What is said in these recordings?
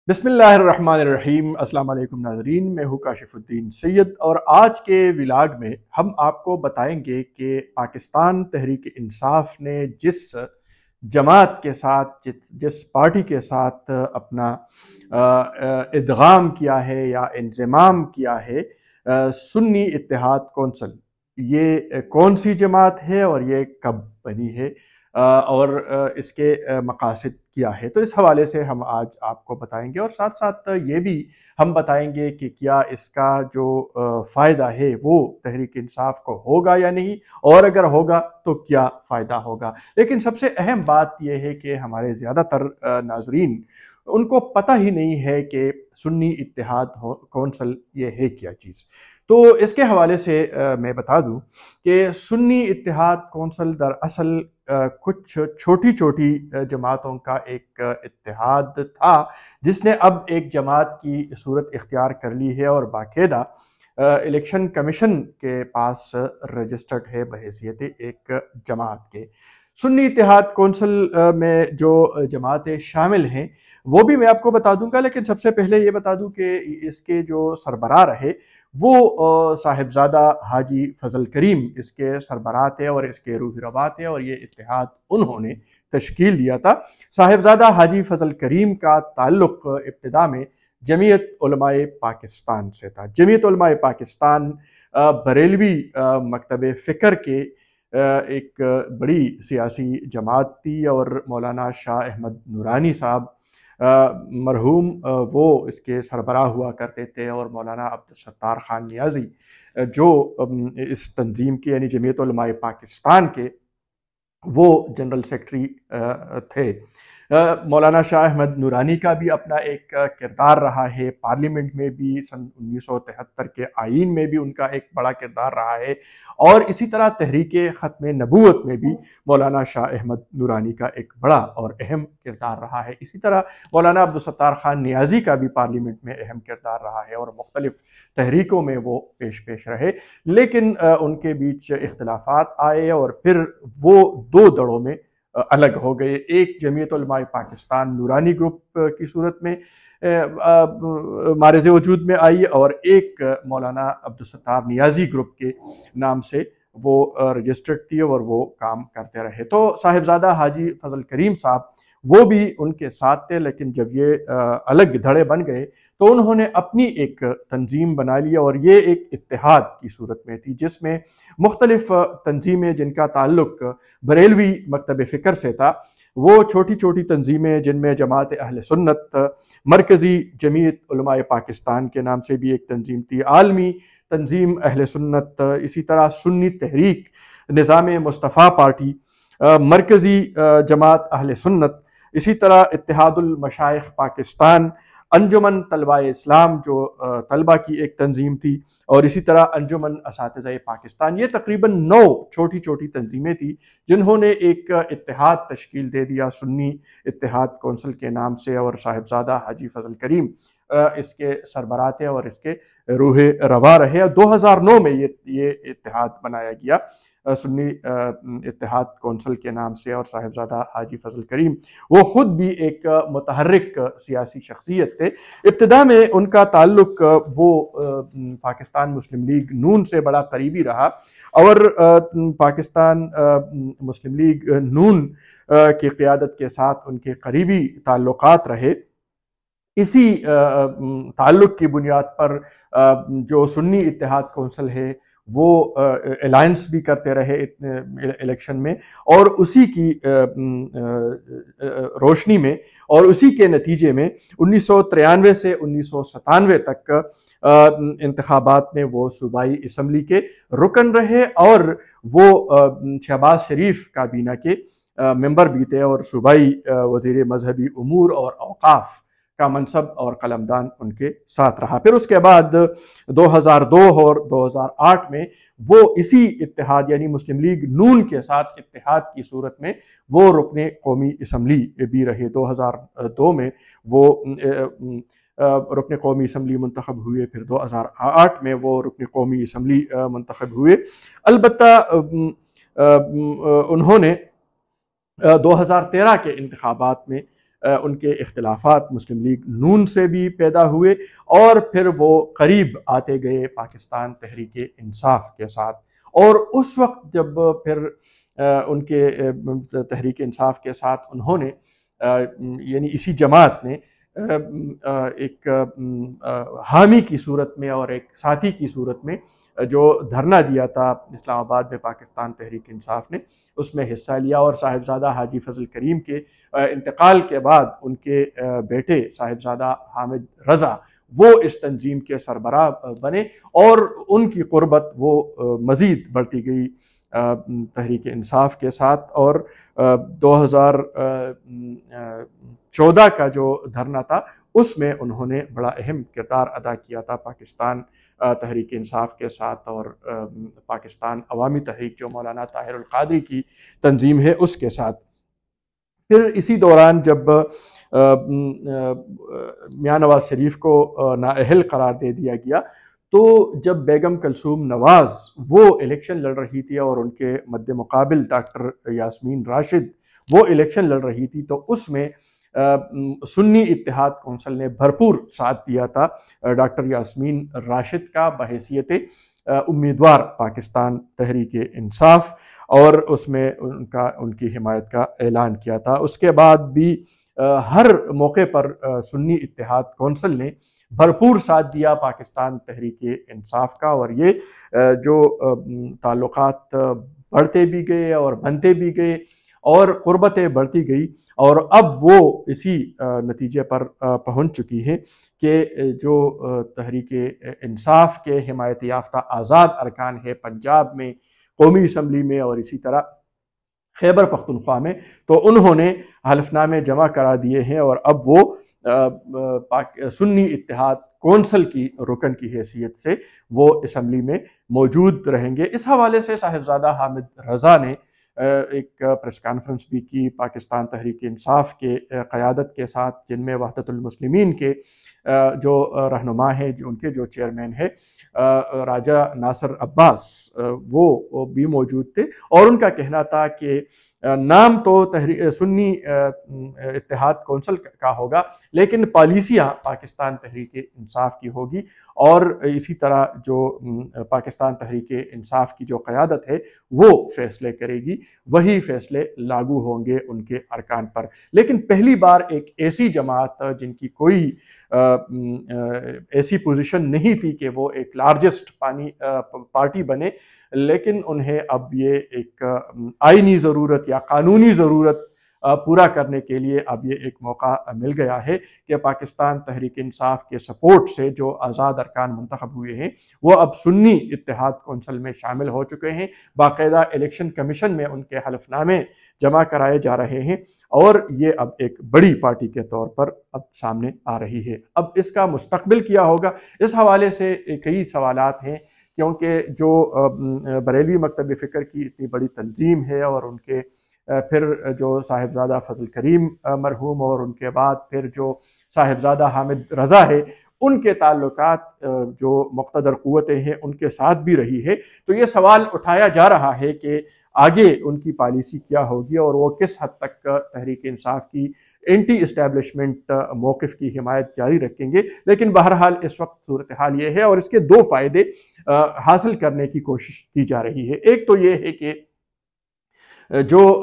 बिस्मिल्लाहिर्रहमानिर्रहीम। अस्सलाम वालेकुम नाज़रीन, मैं हूँ काशिफुद्दीन सैयद और आज के व्लॉग में हम आपको बताएंगे कि पाकिस्तान तहरीक इंसाफ ने जिस जमात के साथ जिस पार्टी के साथ अपना इदगाम किया है या इंज़माम किया है, सुन्नी इत्तेहाद कौंसिल, ये कौन सी जमात है और ये कब बनी है और इसके मकासद क्या है, तो इस हवाले से हम आज आपको बताएंगे और साथ साथ ये भी हम बताएंगे कि क्या इसका जो फ़ायदा है वो तहरीक इंसाफ को होगा या नहीं, और अगर होगा तो क्या फ़ायदा होगा। लेकिन सबसे अहम बात यह है कि हमारे ज़्यादातर नाजरीन उनको पता ही नहीं है कि सुन्नी इत्तेहाद कौंसिल ये है क्या चीज़। तो इसके हवाले से मैं बता दूं कि सुन्नी इत्तेहाद कौंसिल दरअसल कुछ छोटी छोटी जमातों का एक इत्तेहाद था, जिसने अब एक जमात की सूरत इख्तियार कर ली है और बाकायदा इलेक्शन कमीशन के पास रजिस्टर्ड है बहैसियत एक जमात के। सुन्नी इत्तेहाद कौंसिल में जो जमातें शामिल हैं वो भी मैं आपको बता दूंगा, लेकिन सबसे पहले ये बता दूं कि इसके जो सरबराह रहे वो साहिबजादा हाजी फजल करीम इसके सरबराह थे और इसके रूह रवा थे, और ये इत्तेहाद उन्होंने तश्कील दिया था। साहिबजादा हाजी फजल करीम का ताल्लुक इब्तिदा में जमीयत उलमाए पाकिस्तान से था। जमीयत उलमाए पाकिस्तान बरेलवी मकतब फ़िक्र के एक बड़ी सियासी जमात थी और मौलाना शाह अहमद नूरानी साहब मरहूम वो इसके सरबराह हुआ करते थे, और मौलाना अब्दुल सत्तार खान नियाज़ी जो इस तंजीम के यानी जमीयत उलमाए पाकिस्तान के वो जनरल सेक्रेटरी थे। मौलाना शाह अहमद नूरानी का भी अपना एक किरदार रहा है, पार्लियामेंट में भी सन 1973 के आईन में भी उनका एक बड़ा किरदार रहा है, और इसी तरह तहरीक ख़त्म नबूवत में भी मौलाना शाह अहमद नूरानी का एक बड़ा और अहम किरदार रहा है। इसी तरह मौलाना अब्दुल सत्तार खान नियाज़ी का भी पार्लियामेंट में अहम किरदार रहा है और मुख्तलिफ तहरीकों में वो पेश रहे, लेकिन उनके बीच इख्तिलाफात आए और फिर वो दो दड़ों में अलग हो गए। एक जमीयत उलमाए पाकिस्तान नूरानी ग्रुप की सूरत में मारिज़ वजूद में आई, और एक मौलाना अब्दुल सत्तार नियाज़ी ग्रुप के नाम से वो रजिस्टर्ड थी और वो काम करते रहे। तो साहिबजादा हाजी फजल करीम साहब वो भी उनके साथ थे, लेकिन जब ये अलग धड़े बन गए तो उन्होंने अपनी एक तंजीम बना लिया, और ये एक इत्तेहाद की सूरत में थी जिसमें मुख्तलिफ तंजीमें जिनका ताल्लुक बरेलवी मकतब फ़िक्र से था, वो छोटी छोटी तंजीमें जिनमें जमात अहले सुन्नत, मरकज़ी जमीयत उलमाए पाकिस्तान के नाम से भी एक तंजीम थी, आलमी तंजीम अहले सुन्नत, इसी तरह सुन्नी तहरीक निज़ाम मुस्तफ़ा पार्टी, मरकज़ी जमात अहले सुन्नत, इसी तरह इत्तेहादुल मशाइख पाकिस्तान, अंजुमन तलबाए इस्लाम जो तलबा की एक तंजीम थी, और इसी तरह अंजुमन असातिज़ाए पाकिस्तान। ये तकरीबन 9 छोटी छोटी तंजीमें थी जिन्होंने एक इत्तेहाद तश्कील दे दिया सुन्नी इत्तेहाद कौंसिल के नाम से, और साहिबजादा हाजी फजल करीम इसके सरबराह थे और इसके रूह रवा रहे। 2009 में ये इत्तेहाद बनाया गया सुन्नी इत्तेहाद कौंसिल के नाम से, और साहिबजादा हाजी फजल करीम वो ख़ुद भी एक मुतहर्रिक सियासी शख्सियत थे। इब्तिदा में उनका ताल्लुक वो पाकिस्तान मुस्लिम लीग नून से बड़ा करीबी रहा, और पाकिस्तान मुस्लिम लीग नून की क़ियादत के साथ उनके करीबी ताल्लुकात रहे। इसी ताल्लुक की बुनियाद पर जो सुन्नी इत्तेहाद कौंसिल है वो अलायंस भी करते रहे इलेक्शन में, और उसी की रोशनी में और उसी के नतीजे में 1993 से 1997 तक इंतखाबात में वो सूबाई असम्बली के रुकन रहे, और वो शहबाज शरीफ काबीना के मेंबर भी थे, और सूबाई वज़ीर मजहबी उमूर और औकाफ का मनसब और कलमदान उनके साथ रहा। फिर उसके बाद 2002 और 2008 में वो इसी इत्तेहाद यानी मुस्लिम लीग नून के साथ इत्तेहाद की सूरत में वो रुकने कौमी असम्बली भी रहे। 2002 में वो रुकने कौमी असम्बली मुंतखब हुए, फिर 2008 में वो रुकने कौमी असम्बली मुंतखब हुए। अलबत्ता उन्होंने 2013 के इंतखाबात में उनके इख्तिलाफात मुस्लिम लीग नून से भी पैदा हुए और फिर वो करीब आते गए पाकिस्तान तहरीक इंसाफ के साथ। और उस वक्त जब फिर उनके तहरीक इंसाफ के साथ उन्होंने यानी इसी जमात ने एक हामी की सूरत में और एक साथी की सूरत में जो धरना दिया था इस्लामाबाद में पाकिस्तान तहरीक इंसाफ ने, उसमें हिस्सा लिया। और साहिबजादा हाजी फजल करीम के इंतकाल के बाद उनके बेटे साहिबजादा हामिद रज़ा वो इस तंजीम के सरबराह बने और उनकी क़ुर्बत वो मज़ीद बढ़ती गई तहरीक इंसाफ के साथ। और 2014 का जो धरना था उसमें उन्होंने बड़ा अहम किरदार अदा किया था पाकिस्तान तहरीक इंसाफ के साथ और पाकिस्तान अवामी तहरीक जो मौलाना ताहिर अल क़ादरी की तंजीम है उसके साथ। फिर इसी दौरान जब मियां नवाज शरीफ को नाअहल करार दे दिया गया, तो जब बेगम कलसूम नवाज वो इलेक्शन लड़ रही थी और उनके मद्दे मुकाबिल डॉक्टर यास्मीन राशिद वो इलेक्शन लड़ रही थी, तो उसमें सुन्नी इत्तेहाद कौंसिल ने भरपूर साथ दिया था डॉक्टर यास्मीन राशिद का बहैसियत उम्मीदवार पाकिस्तान तहरीक इंसाफ, और उसमें उनकी हिमायत का ऐलान किया था। उसके बाद भी हर मौके पर सुन्नी इत्तेहाद कौंसिल ने भरपूर साथ दिया पाकिस्तान तहरीक इंसाफ का, और ये जो ताल्लुकात बढ़ते भी गए और बनते भी गए और क़ुर्बतें बढ़ती गई। और अब वो इसी नतीजे पर पहुंच चुकी है कि जो तहरीक इंसाफ के हिमायत याफ्ता आज़ाद अरकान है पंजाब में, कौमी असम्बली में और इसी तरह खैबर पख्तूनख्वा में, तो उन्होंने हलफनामे जमा करा दिए हैं और अब वो सुन्नी इत्तेहाद कौंसिल की रुकन की हैसियत से वो असम्बली में मौजूद रहेंगे। इस हवाले से साहिबजादा हामिद रज़ा ने एक प्रेस कॉन्फ्रेंस भी की पाकिस्तान तहरीक इंसाफ के क़यादत के साथ, जिनमें वहदतुल मुस्लिमीन के जो रहनुमा हैं, जो उनके जो चेयरमैन है राजा नासिर अब्बास वो भी मौजूद थे। और उनका कहना था कि नाम तो सुन्नी इत्तेहाद कौंसिल का होगा, लेकिन पॉलिसियाँ पाकिस्तान तहरीक इंसाफ की होगी। और इसी तरह जो पाकिस्तान तहरीक इंसाफ की जो क़यादत है वो फ़ैसले करेगी, वही फ़ैसले लागू होंगे उनके अरकान पर। लेकिन पहली बार एक ऐसी जमात जिनकी कोई ऐसी पोजीशन नहीं थी कि वो एक लार्जेस्ट पार्टी बने, लेकिन उन्हें अब ये एक आईनी ज़रूरत या कानूनी ज़रूरत पूरा करने के लिए अब ये एक मौका मिल गया है कि पाकिस्तान तहरीक इंसाफ के सपोर्ट से जो आज़ाद अरकान मुंतखब हुए हैं वो अब सुन्नी इत्तेहाद कौंसिल में शामिल हो चुके हैं। बाकायदा इलेक्शन कमीशन में उनके हलफनामे जमा कराए जा रहे हैं और ये अब एक बड़ी पार्टी के तौर पर अब सामने आ रही है। अब इसका मुस्तकबिल क्या होगा, इस हवाले से कई सवालात हैं, क्योंकि जो बरेलवी मकतब फ़िक्र की इतनी बड़ी तंजीम है और उनके फिर जो साहिबजादा फजल करीम मरहूम और उनके बाद फिर जो साहिबजादा हामिद रज़ा है, उनके ताल्लुकात जो मुक़्तदर क़ुव्वतें हैं उनके साथ भी रही है। तो ये सवाल उठाया जा रहा है कि आगे उनकी पॉलिसी क्या होगी और वो किस हद तक तहरीक इंसाफ की एंटी इस्टेब्लिशमेंट मौक़िफ़ की हिमायत जारी रखेंगे। लेकिन बहरहाल इस वक्त सूरत हाल ये है और इसके दो फ़ायदे हासिल करने की कोशिश की जा रही है। एक तो ये है कि जो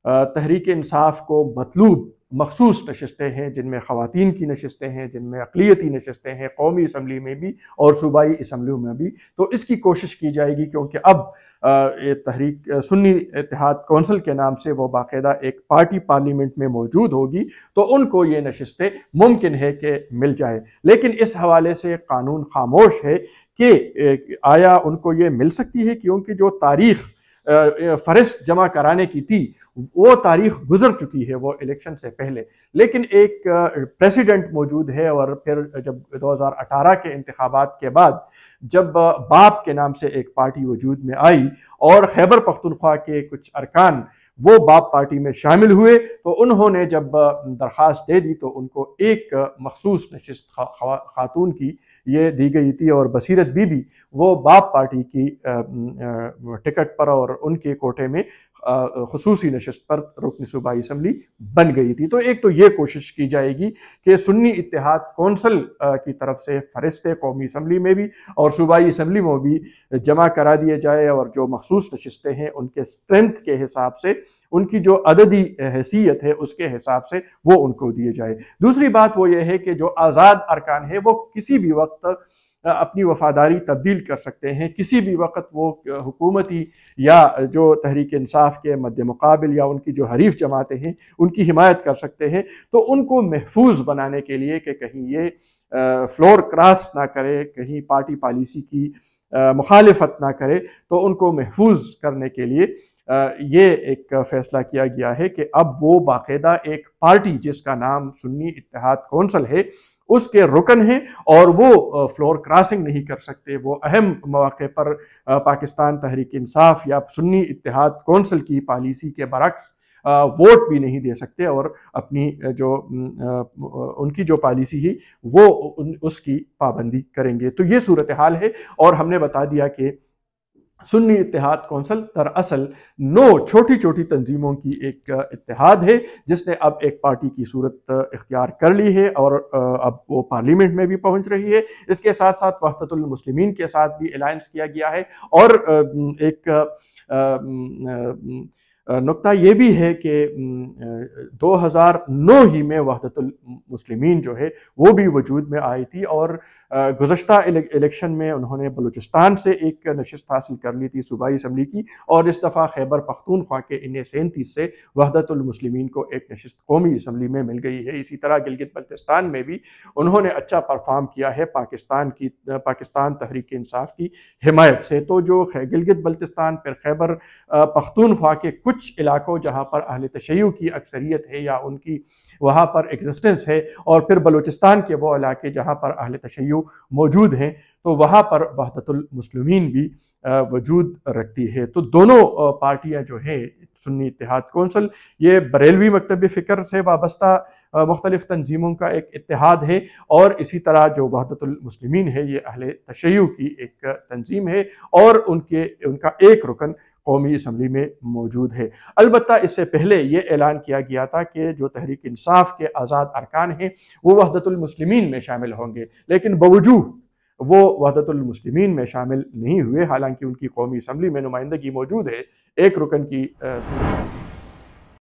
तहरीक इंसाफ को मतलूब मखसूस नशस्तें हैं, जिनमें ख़वातीन की नशस्तें हैं, जिनमें अक़लियती नशस्तें हैं, कौमी असम्बली में भी और सूबाई असम्बलियों में भी, तो इसकी कोशिश की जाएगी। क्योंकि अब ये तहरीक सुन्नी इत्तेहाद कौंसिल के नाम से वो बाकायदा एक पार्टी पार्लियामेंट में मौजूद होगी, तो उनको ये नशस्तें मुमकिन है कि मिल जाए। लेकिन इस हवाले से कानून खामोश है कि आया उनको ये मिल सकती है, क्योंकि जो तारीख़ फ़हरिस्त जमा कराने की थी वो तारीख गुजर चुकी है, वो इलेक्शन से पहले। लेकिन एक प्रेसिडेंट मौजूद है और फिर जब 2018 के इंतखाबात के बाद जब बाप के नाम से एक पार्टी वजूद में आई और खैबर पख्तूनख्वा के कुछ अरकान वो बाप पार्टी में शामिल हुए, तो उन्होंने जब दरख्वास्त दे दी तो उनको एक मखसूस नशिस्त खातून की ये दी गई थी और बसीरत बीबी वो बाप पार्टी की टिकट पर और उनके कोटे में खुसूसी नशस्त पर रुकन सूबाई असम्बली बन गई थी। तो एक तो ये कोशिश की जाएगी कि सुन्नी इत्तेहाद कौंसल की तरफ से फरिश्ते कौमी असम्बली में भी और सूबाई असम्बली में भी जमा करा दिए जाए और जो मखसूस नशस्तें हैं उनके स्ट्रेंथ के हिसाब से, उनकी जो अददी हैसियत है उसके हिसाब से वो उनको दिए जाए। दूसरी बात वो ये है कि जो आज़ाद अरकान है वो किसी भी वक्त अपनी वफादारी तब्दील कर सकते हैं, किसी भी वक्त वो हुकूमती या जो तहरीक इंसाफ के मद्दे मुकाबिल या उनकी जो हरीफ जमातें हैं उनकी हिमायत कर सकते हैं। तो उनको महफूज बनाने के लिए कि कहीं ये फ्लोर क्रॉस ना करे, कहीं पार्टी पॉलिसी की मुखालिफत ना करे, तो उनको महफूज करने के लिए ये एक फैसला किया गया है कि अब वो बाकायदा एक पार्टी जिसका नाम सुन्नी इत्तेहाद कौंसल है उसके रुकन हैं और वो फ्लोर क्रॉसिंग नहीं कर सकते। वो अहम मौके पर पाकिस्तान तहरीक इंसाफ या सुन्नी इत्तेहाद कौंसल की पॉलिसी के बरक्स वोट भी नहीं दे सकते और अपनी जो उनकी जो पॉलिसी ही वो उसकी पाबंदी करेंगे। तो ये सूरत हाल है और हमने बता दिया कि सुन्नी इत्तेहाद कौंसल दरअसल 9 छोटी छोटी तंजीमों की एक इत्तेहाद है जिसने अब एक पार्टी की सूरत इख्तियार कर ली है और अब वो पार्लियामेंट में भी पहुंच रही है। इसके साथ साथ वहदतुल मुस्लिमीन के साथ भी अलायंस किया गया है और एक नुक्ता ये भी है कि 2009 ही में वहदतुल मुस्लिमीन जो है वो भी वजूद में आई थी और गुज़श्ता इलेक्शन में उन्होंने बलूचिस्तान से एक नशिस्त हासिल कर ली थी सूबाई असम्बली की और इस दफ़ा खैबर पख्तूनख्वा के इन्हें 37 से वहदतुल मुस्लिमीन को एक नशिस्त कौमी असम्बली में मिल गई है। इसी तरह गिलगित बल्तिस्तान में भी उन्होंने अच्छा परफॉर्म किया है पाकिस्तान तहरीक इंसाफ की हिमायत से। तो जो गिलगित बल्तिस्तान फिर खैबर पख्तूनख्वा के कुछ इलाकों जहाँ पर अहले तशय्युअ की अक्सरियत है या उनकी वहाँ पर एग्जिस्टेंस है और फिर बलूचिस्तान के वो इलाके जहाँ पर अहले तशय्युअ मौजूद हैं तो वहाँ पर वहदतुल मुस्लिमीन भी वजूद रखती है। तो दोनों पार्टियाँ जो हैं सुन्नी इत्तेहाद कौंसल ये बरेलवी मकतब फ़िक्र से वाबस्ता मुख्तलिफ तंजीमों का एक इत्तेहाद है और इसी तरह जो वहदतुल मुस्लिमीन है ये अहले तशय्युअ की एक तंजीम है और उनका एक रुकन कौमी असम्बली में मौजूद है। अलबत्ता इससे पहले ये ऐलान किया गया था कि जो तहरीक इंसाफ के आज़ाद अरकान हैं वो वहदतुल मुस्लिमीन में शामिल होंगे, लेकिन बावजूद वो वहदतुल मुस्लिमीन में शामिल नहीं हुए, हालांकि उनकी कौमी असम्बली में नुमाइंदगी मौजूद है एक रुकन की सूरत।